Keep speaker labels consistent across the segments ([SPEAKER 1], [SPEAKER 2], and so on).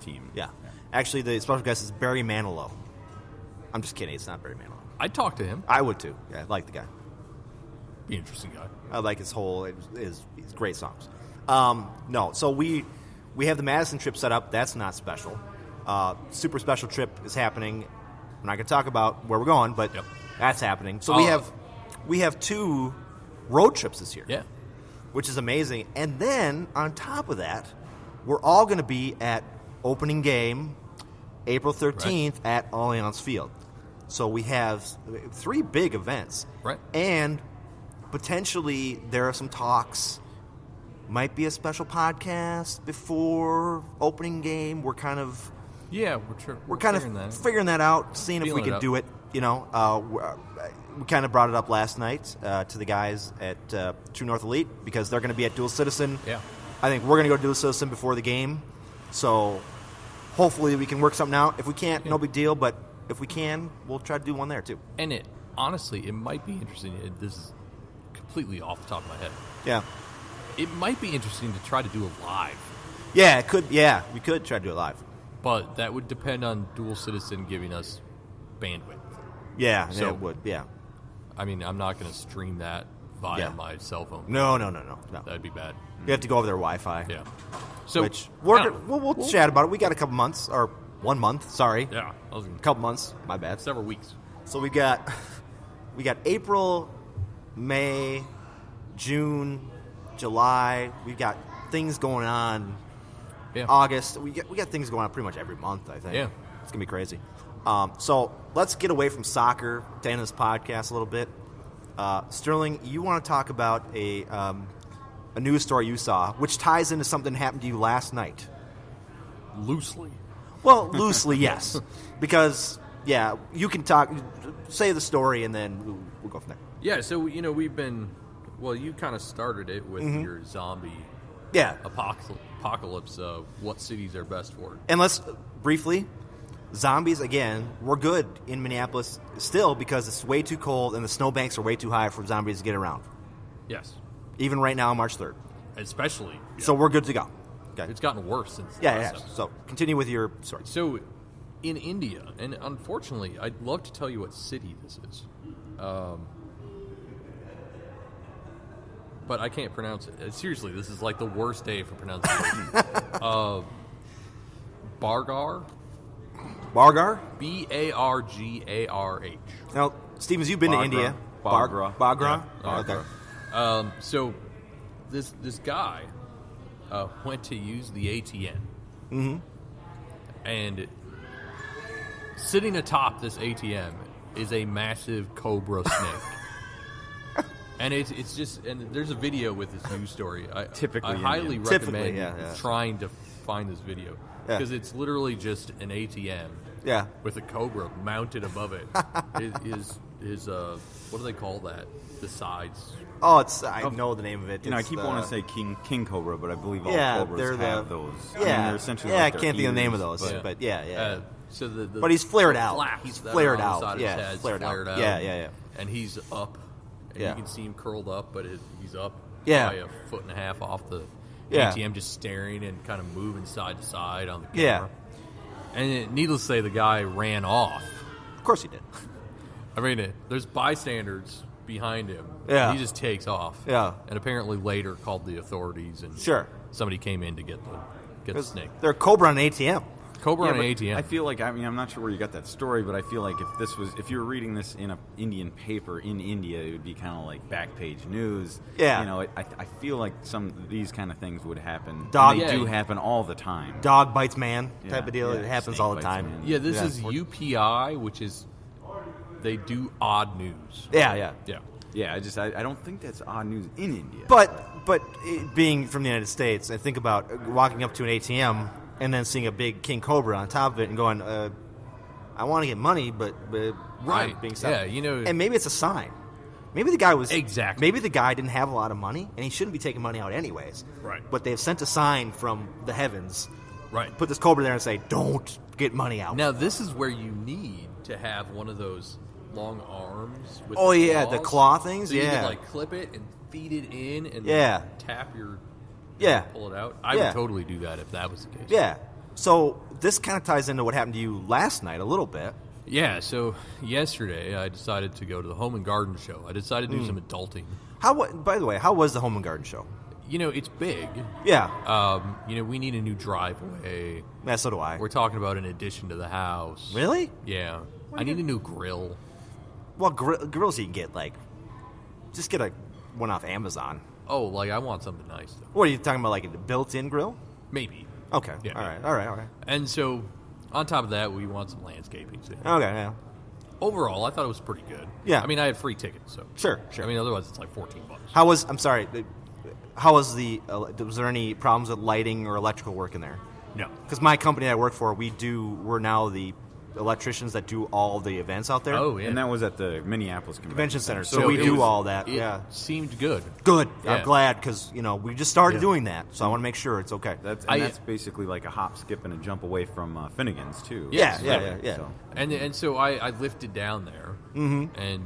[SPEAKER 1] team.
[SPEAKER 2] Yeah. Actually, the special guest is Barry Manilow. I'm just kidding. It's not Barry Manilow.
[SPEAKER 3] I'd talk to him.
[SPEAKER 2] I would too. Yeah, I like the guy.
[SPEAKER 3] Be an interesting guy.
[SPEAKER 2] I like his whole his great songs. No, so we have the Madison trip set up. That's not special. Super special trip is happening. I'm not going to talk about where we're going, but that's happening. So we have 2 road trips this year.
[SPEAKER 3] Yeah.
[SPEAKER 2] Which is amazing. And then on top of that, we're all going to be at opening game April 13th at Allianz Field. So we have 3 big events.
[SPEAKER 3] Right.
[SPEAKER 2] And potentially there are some talks. Might be a special podcast before opening game. We're kind of we're kind of figuring that out, seeing if we could do it. You know, we kind of brought it up last night to the guys at True North Elite because they're going to be at Dual Citizen.
[SPEAKER 3] Yeah.
[SPEAKER 2] I think we're going to go to Dual Citizen before the game. So hopefully we can work something out. If we can't, no big deal. But if we can, we'll try to do one there too.
[SPEAKER 3] And honestly, it might be interesting. This is completely off the top of my head.
[SPEAKER 2] Yeah.
[SPEAKER 3] It might be interesting to try to do it live.
[SPEAKER 2] Yeah, it could. Yeah, we could try to do it live.
[SPEAKER 3] But that would depend on Dual Citizen giving us bandwidth.
[SPEAKER 2] Yeah,
[SPEAKER 3] so
[SPEAKER 2] it would. Yeah.
[SPEAKER 3] I mean, I'm not going to stream that via my cell phone.
[SPEAKER 2] No.
[SPEAKER 3] That'd be bad.
[SPEAKER 2] You have to go over their Wi-Fi.
[SPEAKER 3] Yeah. So
[SPEAKER 2] we'll chat about it. We got a couple months, or 1 month. Sorry.
[SPEAKER 3] Yeah.
[SPEAKER 2] A couple months. My bad.
[SPEAKER 3] Several weeks.
[SPEAKER 2] So we got April, May, June, July. We got things going on.
[SPEAKER 3] Yeah.
[SPEAKER 2] August. We got things going on pretty much every month. I think.
[SPEAKER 3] Yeah.
[SPEAKER 2] It's gonna be crazy. So let's get away from soccer to end this podcast a little bit. Sterling, you want to talk about a news story you saw, which ties into something that happened to you last night.
[SPEAKER 3] Loosely.
[SPEAKER 2] Well, loosely, yes. Because, you can say the story, and then we'll go from there.
[SPEAKER 3] Yeah, so, we've been, you kind of started it with your zombie apocalypse, what cities are best for.
[SPEAKER 2] And let's, briefly, zombies, again, we're good in Minneapolis still because it's way too cold and the snowbanks are way too high for zombies to get around.
[SPEAKER 3] Yes.
[SPEAKER 2] Even right now, March 3rd.
[SPEAKER 3] Especially. Yeah.
[SPEAKER 2] So we're good to go. Okay.
[SPEAKER 3] It's gotten worse since
[SPEAKER 2] last episode. So continue with your story.
[SPEAKER 3] So in India, and unfortunately, I'd love to tell you what city this is. But I can't pronounce it. Seriously, this is like the worst day for pronunciation. Bargar?
[SPEAKER 2] Bargar?
[SPEAKER 3] Bargarh.
[SPEAKER 2] Now, Stevens, you've been to India.
[SPEAKER 1] Bargra.
[SPEAKER 2] Bargra?
[SPEAKER 3] Yeah.
[SPEAKER 2] Okay.
[SPEAKER 3] So this guy went to use the ATM. Mm-hmm. And sitting atop this ATM is a massive cobra snake. And it's just, and there's a video with this news story. I highly recommend trying to find this video because it's literally just an ATM with a cobra mounted above it. Is what do they call that? The sides.
[SPEAKER 2] Oh, I know the name of it.
[SPEAKER 1] I keep wanting to say king cobra, but I believe all cobras have those.
[SPEAKER 2] They're
[SPEAKER 1] essentially
[SPEAKER 2] I can't think of the name of those, but
[SPEAKER 3] so
[SPEAKER 2] but he's flared out.
[SPEAKER 3] He's flared out.
[SPEAKER 2] Flared out.
[SPEAKER 3] Yeah. And he's up. And you can see him curled up, but he's up by a foot and a half off the ATM, just staring and kind of moving side to side on the camera. Yeah. And needless to say, the guy ran off.
[SPEAKER 2] Of course he did.
[SPEAKER 3] I mean, there's bystanders behind him.
[SPEAKER 2] Yeah.
[SPEAKER 3] He just takes off.
[SPEAKER 2] Yeah.
[SPEAKER 3] And apparently later called the authorities, and somebody came in to get the snake.
[SPEAKER 2] They're a cobra on an ATM.
[SPEAKER 3] Cobra on an ATM.
[SPEAKER 1] I feel like, I'm not sure where you got that story, but I feel like if you were reading this in an Indian paper in India, it would be kind of like back page news.
[SPEAKER 2] Yeah.
[SPEAKER 1] I feel like some of these kind of things would happen.
[SPEAKER 2] They
[SPEAKER 1] do happen all the time.
[SPEAKER 2] Dog bites man type of deal. It happens all the time.
[SPEAKER 1] Man.
[SPEAKER 3] Yeah, this is UPI, which is, they do odd news.
[SPEAKER 2] Yeah.
[SPEAKER 1] Yeah, I don't think that's odd news in India.
[SPEAKER 2] But being from the United States, I think about walking up to an ATM and then seeing a big king cobra on top of it and going, I want to get money, but
[SPEAKER 3] right,
[SPEAKER 2] being stopped.
[SPEAKER 3] Yeah,
[SPEAKER 2] and maybe it's a sign. Maybe the guy was
[SPEAKER 3] exactly.
[SPEAKER 2] Maybe the guy didn't have a lot of money, and he shouldn't be taking money out anyways.
[SPEAKER 3] Right.
[SPEAKER 2] But they've sent a sign from the heavens.
[SPEAKER 3] Right.
[SPEAKER 2] Put this cobra there and say, "Don't get money out."
[SPEAKER 3] Now this is where you need to have one of those long arms. With
[SPEAKER 2] the claw things.
[SPEAKER 3] So you can clip it and feed it in, and tap your. Pull it out. I would totally do that if that was the case.
[SPEAKER 2] Yeah. So this kind of ties into what happened to you last night a little bit.
[SPEAKER 3] Yeah, so yesterday I decided to go to the Home and Garden Show. I decided to do some adulting.
[SPEAKER 2] By the way, how was the Home and Garden Show?
[SPEAKER 3] It's big.
[SPEAKER 2] Yeah.
[SPEAKER 3] We need a new driveway.
[SPEAKER 2] Yeah, so do I.
[SPEAKER 3] We're talking about an addition to the house.
[SPEAKER 2] Really?
[SPEAKER 3] Yeah. I need a new grill.
[SPEAKER 2] Well, grills you can get, just get one off Amazon.
[SPEAKER 3] Oh, I want something nice, though.
[SPEAKER 2] What, are you talking about, a built-in grill?
[SPEAKER 3] Maybe.
[SPEAKER 2] Okay.
[SPEAKER 3] Yeah.
[SPEAKER 2] All right.
[SPEAKER 3] And so, on top of that, we want some landscaping. So.
[SPEAKER 2] Okay, yeah.
[SPEAKER 3] Overall, I thought it was pretty good.
[SPEAKER 2] Yeah.
[SPEAKER 3] I mean, I had free tickets, so.
[SPEAKER 2] Sure.
[SPEAKER 3] Otherwise it's $14.
[SPEAKER 2] Was there any problems with lighting or electrical work in there?
[SPEAKER 3] No.
[SPEAKER 2] Because my company I work for, we're now the electricians that do all the events out there.
[SPEAKER 3] Oh, yeah.
[SPEAKER 1] And that was at the Minneapolis Convention Center.
[SPEAKER 2] So we do all that. Yeah.
[SPEAKER 3] Seemed good.
[SPEAKER 2] Good.
[SPEAKER 3] Yeah.
[SPEAKER 2] I'm glad because, we just started doing that. So I want to make sure it's okay.
[SPEAKER 1] That's basically like a hop, skip, and a jump away from Finnegan's, too.
[SPEAKER 3] Yes,
[SPEAKER 2] yeah.
[SPEAKER 1] So.
[SPEAKER 3] And so I lifted down there and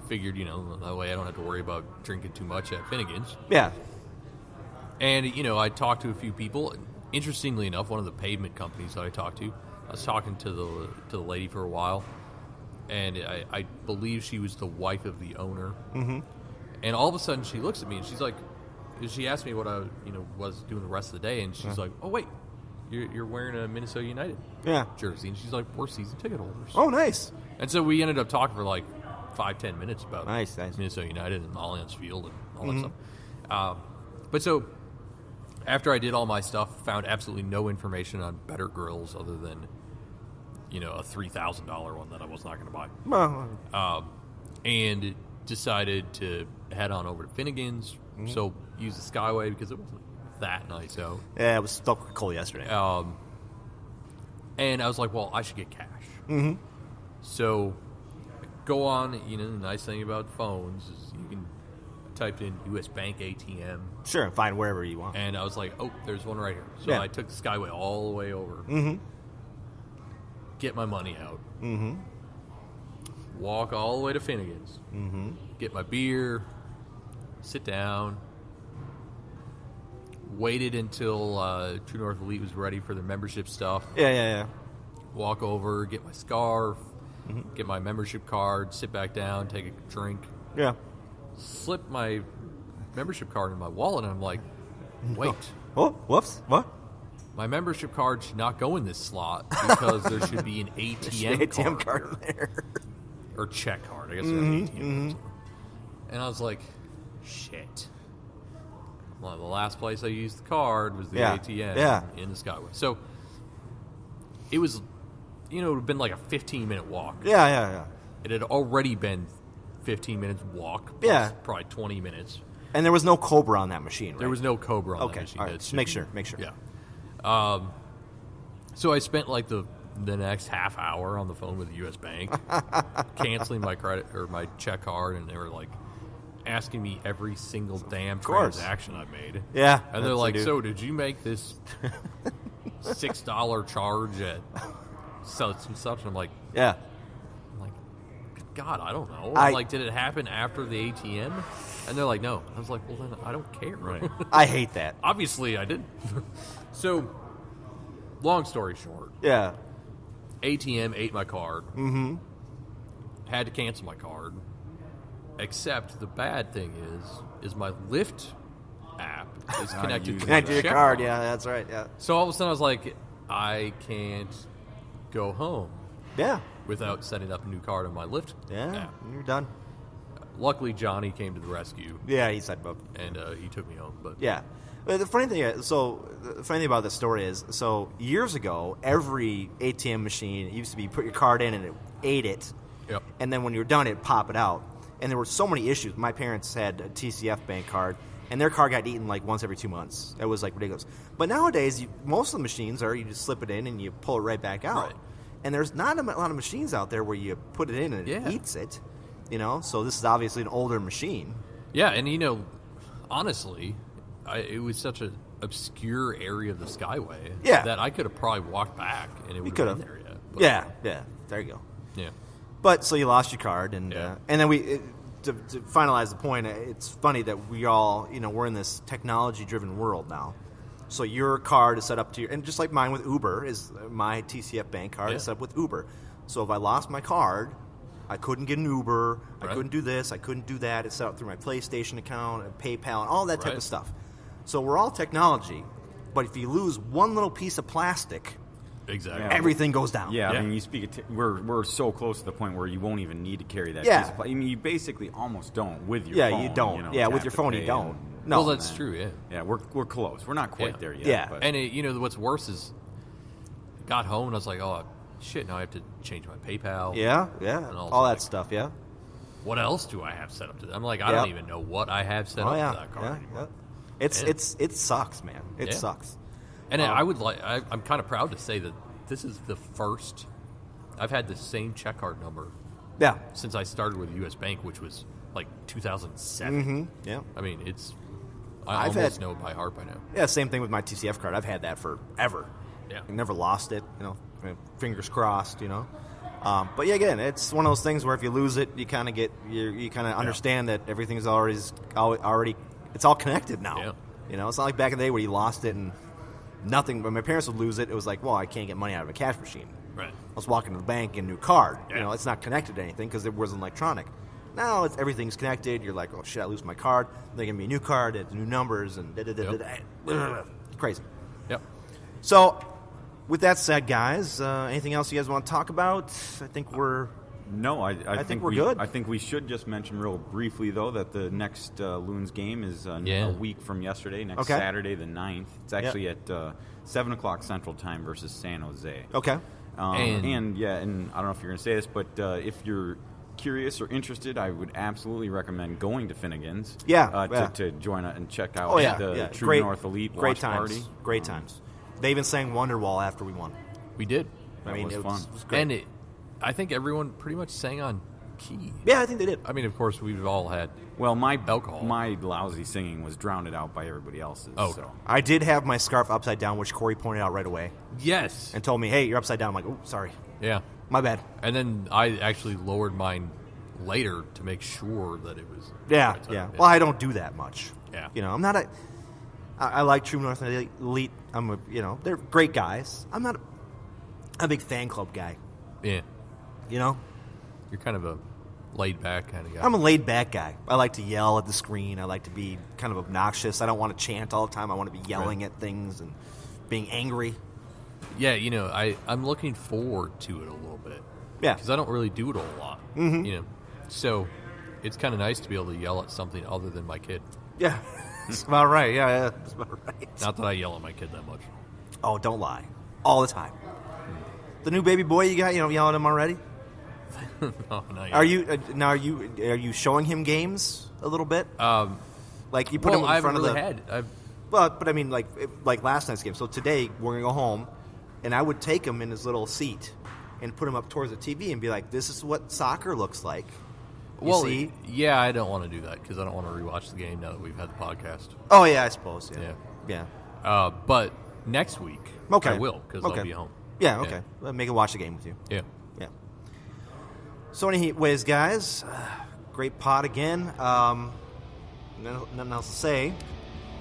[SPEAKER 3] figured, that way I don't have to worry about drinking too much at Finnegan's.
[SPEAKER 2] Yeah.
[SPEAKER 3] And, I talked to a few people. Interestingly enough, one of the pavement companies that I talked to, I was talking to the lady for a while, and I believe she was the wife of the owner. Mm-hmm. And all of a sudden, she looks at me and she's like, she asked me what I was doing the rest of the day, and she's like, "Oh wait, you're wearing a Minnesota United jersey," and she's like, "We're season ticket holders."
[SPEAKER 2] Oh, nice.
[SPEAKER 3] And so we ended up talking for 5-10 minutes about
[SPEAKER 2] nice.
[SPEAKER 3] Minnesota United and Allianz Field and all that stuff. But so. After I did all my stuff, found absolutely no information on better grills other than, a $3,000 one that I was not going to buy.
[SPEAKER 2] Well,
[SPEAKER 3] and decided to head on over to Finnegan's. So use the Skyway because it wasn't that nice out.
[SPEAKER 2] Yeah, it was still cold yesterday.
[SPEAKER 3] And I was like, well, I should get cash.
[SPEAKER 2] Mm-hmm.
[SPEAKER 3] So go on. The nice thing about phones is you can. Typed in U.S. Bank ATM.
[SPEAKER 2] Sure, find wherever you want.
[SPEAKER 3] And I was like, oh, there's one right here. So I took the Skyway all the way over.
[SPEAKER 2] Mm-hmm.
[SPEAKER 3] Get my money out.
[SPEAKER 2] Mm-hmm.
[SPEAKER 3] Walk all the way to Finnegan's.
[SPEAKER 2] Mm-hmm.
[SPEAKER 3] Get my beer. Sit down. Waited until True North Elite was ready for their membership stuff.
[SPEAKER 2] Yeah.
[SPEAKER 3] Walk over, get my scarf, get my membership card, sit back down, take a drink.
[SPEAKER 2] Yeah.
[SPEAKER 3] Slip my membership card in my wallet, and I'm like, wait.
[SPEAKER 2] Oh, whoops. What?
[SPEAKER 3] My membership card should not go in this slot because there should be an ATM
[SPEAKER 2] card in there.
[SPEAKER 3] Or check card. I guess ATM. And I was like, shit. Well, the last place I used the card was the ATM in the Skyway. So it was, it would have been like a 15-minute walk.
[SPEAKER 2] Yeah.
[SPEAKER 3] It had already been 15 minutes walk. Probably 20 minutes.
[SPEAKER 2] And there was no Cobra on that machine, right?
[SPEAKER 3] There was no Cobra on that
[SPEAKER 2] okay,
[SPEAKER 3] machine.
[SPEAKER 2] all right. Just make sure.
[SPEAKER 3] Yeah. So I spent the next half hour on the phone with the U.S. Bank, canceling my credit or my check card, and they were asking me every single damn transaction I made.
[SPEAKER 2] Yeah.
[SPEAKER 3] And they're like, so did you make this $6 charge at such and such? And I'm like,
[SPEAKER 2] yeah.
[SPEAKER 3] God, I don't know. Did it happen after the ATM? And they're like, no. I was like, well, then I don't care.
[SPEAKER 2] Right. I hate that.
[SPEAKER 3] Obviously, I didn't. So, long story short.
[SPEAKER 2] Yeah.
[SPEAKER 3] ATM ate my card.
[SPEAKER 2] Mm-hmm.
[SPEAKER 3] Had to cancel my card. Except the bad thing is my Lyft app is connected to
[SPEAKER 2] your card. Yeah, that's right. Yeah.
[SPEAKER 3] So all of a sudden I was like, I can't go home.
[SPEAKER 2] Yeah.
[SPEAKER 3] Without setting up a new card on my Lyft app.
[SPEAKER 2] You're done.
[SPEAKER 3] Luckily, Johnny came to the rescue.
[SPEAKER 2] Yeah, he said both.
[SPEAKER 3] And he took me home. But
[SPEAKER 2] yeah. The funny thing about this story is, years ago, every ATM machine, it used to be put your card in and it ate it.
[SPEAKER 3] Yep.
[SPEAKER 2] And then when you're done, it'd pop it out. And there were so many issues. My parents had a TCF bank card, and their card got eaten once every 2 months. It was ridiculous. But nowadays, most of the machines you just slip it in and you pull it right back out.
[SPEAKER 3] Right.
[SPEAKER 2] And there's not a lot of machines out there where you put it in and it eats it. So this is obviously an older machine.
[SPEAKER 3] Yeah, and honestly, it was such an obscure area of the Skyway that I could have probably walked back and it would have been there yet. But,
[SPEAKER 2] yeah, there you go.
[SPEAKER 3] Yeah.
[SPEAKER 2] But so you lost your card, and then to finalize the point, it's funny that we all we're in this technology-driven world now, So your card is set up to your, and just like mine with Uber, is my TCF bank card is set up with Uber. So if I lost my card, I couldn't get an Uber, I couldn't do this, I couldn't do that. It's set up through my PlayStation account, and PayPal, and all that type of stuff. So we're all technology, but if you lose one little piece of plastic, everything goes down.
[SPEAKER 1] Yeah, I mean, you speak. We're so close to the point where you won't even need to carry that. Piece of plastic. I mean, you basically almost don't with your phone.
[SPEAKER 2] Yeah, you don't. With your phone, you don't.
[SPEAKER 3] No, well, that's true.
[SPEAKER 1] Yeah, we're close. We're not quite there yet.
[SPEAKER 2] Yeah,
[SPEAKER 1] but.
[SPEAKER 3] And what's worse is, got home and I was like, oh shit! Now I have to change my PayPal.
[SPEAKER 2] Yeah, and all that stuff. Yeah.
[SPEAKER 3] What else do I have set up to that? I'm like, I don't even know what I have set up to that card anymore.
[SPEAKER 2] It sucks, man. It sucks.
[SPEAKER 3] And I'm kind of proud to say that this is the first. I've had the same check card number.
[SPEAKER 2] Yeah.
[SPEAKER 3] Since I started with U.S. Bank, which was like 2007.
[SPEAKER 2] Mm-hmm. Yeah.
[SPEAKER 3] I mean, I almost know it by heart by now.
[SPEAKER 2] Yeah, same thing with my TCF card. I've had that forever.
[SPEAKER 3] Yeah.
[SPEAKER 2] I never lost it, fingers crossed, But yeah, again, it's one of those things where if you lose it, you kind of understand that everything's already it's all connected now. Yeah. It's not like back in the day where you lost it and nothing. When my parents would lose it, it was like, well, I can't get money out of a cash machine.
[SPEAKER 3] Right.
[SPEAKER 2] I was walking to the bank and new card. Yeah. It's not connected to anything because it wasn't electronic. Now everything's connected. You're like, oh shit, I lose my card. They give me a new card, it's new numbers, and crazy.
[SPEAKER 3] Yep.
[SPEAKER 2] So, with that said, guys, anything else you guys want to talk about? I think we're.
[SPEAKER 1] No, I think
[SPEAKER 2] we're good.
[SPEAKER 1] I think we should just mention real briefly, though, that the next Loons game is a week from yesterday, next Saturday the 9th. It's actually at 7 o'clock Central Time versus San Jose.
[SPEAKER 2] Okay.
[SPEAKER 1] And I don't know if you're going to say this, but if you're curious or interested, I would absolutely recommend going to Finnegan's to join and check out the True North Elite watch party.
[SPEAKER 2] Great times. They even sang Wonderwall after we won.
[SPEAKER 3] We did.
[SPEAKER 1] It was fun.
[SPEAKER 2] It was great.
[SPEAKER 3] And I think everyone pretty much sang on key.
[SPEAKER 2] Yeah, I think they did.
[SPEAKER 3] I mean, of course, we've all had alcohol.
[SPEAKER 1] My lousy singing was drowned out by everybody else's.
[SPEAKER 3] Oh,
[SPEAKER 1] so.
[SPEAKER 2] I did have my scarf upside down, which Corey pointed out right away.
[SPEAKER 3] Yes.
[SPEAKER 2] And told me, hey, you're upside down. I'm like, oh, sorry.
[SPEAKER 3] Yeah.
[SPEAKER 2] My bad.
[SPEAKER 3] And then I actually lowered mine later to make sure that it was.
[SPEAKER 2] Yeah. Well, I don't do that much.
[SPEAKER 3] Yeah.
[SPEAKER 2] I'm not I like True North Elite. They're great guys. I'm not a big fan club guy.
[SPEAKER 3] Yeah.
[SPEAKER 2] You're
[SPEAKER 3] kind of a laid-back kind of guy.
[SPEAKER 2] I'm a laid-back guy. I like to yell at the screen. I like to be kind of obnoxious. I don't want to chant all the time. I want to be yelling at things and being angry.
[SPEAKER 3] Yeah, I'm looking forward to it a little bit.
[SPEAKER 2] Yeah.
[SPEAKER 3] Because I don't really do it a whole lot.
[SPEAKER 2] Mm-hmm.
[SPEAKER 3] So it's kind of nice to be able to yell at something other than my kid.
[SPEAKER 2] Yeah. That's about right. Yeah, that's about right.
[SPEAKER 3] Not that I yell at my kid that much.
[SPEAKER 2] Oh, don't lie. All the time. The new baby boy you got, yelling at him already?
[SPEAKER 3] No, not yet.
[SPEAKER 2] Are you showing him games a little bit? Like you put him in front of the. But I mean, like last night's game. So today we're gonna go home, and I would take him in his little seat, and put him up towards the TV and be like, "This is what soccer looks like." See?
[SPEAKER 3] Yeah, I don't want to do that because I don't want to rewatch the game now that we've had the podcast.
[SPEAKER 2] Oh yeah, I suppose. Yeah.
[SPEAKER 3] But next week, I will because I'll be home.
[SPEAKER 2] Yeah. Okay. Yeah. Make it watch the game with you.
[SPEAKER 3] Yeah.
[SPEAKER 2] So anyways, guys, great pod again. Nothing else to say.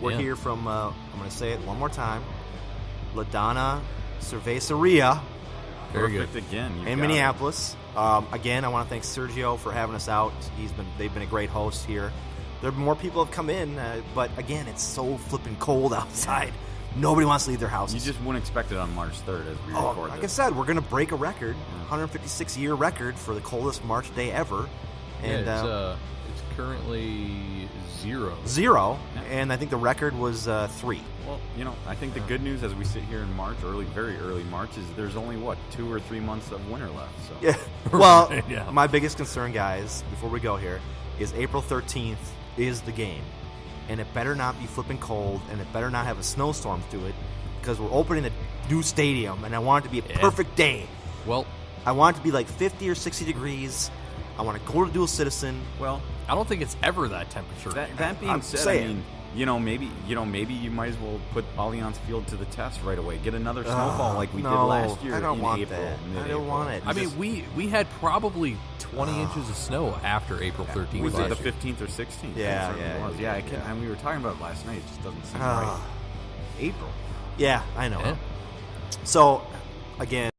[SPEAKER 2] We're here from, I'm going to say it one more time, Doña Cervecería.
[SPEAKER 1] Perfect again.
[SPEAKER 2] In Minneapolis. Again, I want to thank Sergio for having us out. They've been a great host here. More people have come in, but again, it's so flipping cold outside. Nobody wants to leave their houses.
[SPEAKER 1] You just wouldn't expect it on March 3rd as we record
[SPEAKER 2] like
[SPEAKER 1] this.
[SPEAKER 2] I said, we're going to break a record, 156-year record for the coldest March day ever. And
[SPEAKER 3] it's currently 0.
[SPEAKER 2] 0, and I think the record was 3.
[SPEAKER 1] Well, I think the good news as we sit here in March, very early March, is there's only, 2 or 3 months of winter left. So.
[SPEAKER 2] Yeah. Well, my biggest concern, guys, before we go here, is April 13th is the game. And it better not be flipping cold, and it better not have a snowstorm through it, because we're opening a new stadium, and I want it to be a perfect day.
[SPEAKER 3] Well,
[SPEAKER 2] I want it to be like 50 or 60 degrees. I want to go to dual citizen.
[SPEAKER 3] Well, I don't think it's ever that temperature.
[SPEAKER 1] That being said, maybe you might as well put Allianz Field to the test right away. Get another snowfall like we did last year.
[SPEAKER 2] I don't want
[SPEAKER 1] April,
[SPEAKER 2] that. I don't want it.
[SPEAKER 3] I mean, we had probably 20 inches of snow after April 13th.
[SPEAKER 1] Was it the 15th or 16th?
[SPEAKER 2] Yeah.
[SPEAKER 1] Yeah, we were talking about it last night. It just doesn't seem right.
[SPEAKER 3] April.
[SPEAKER 2] Yeah, I know.
[SPEAKER 3] Yeah.
[SPEAKER 2] So, again,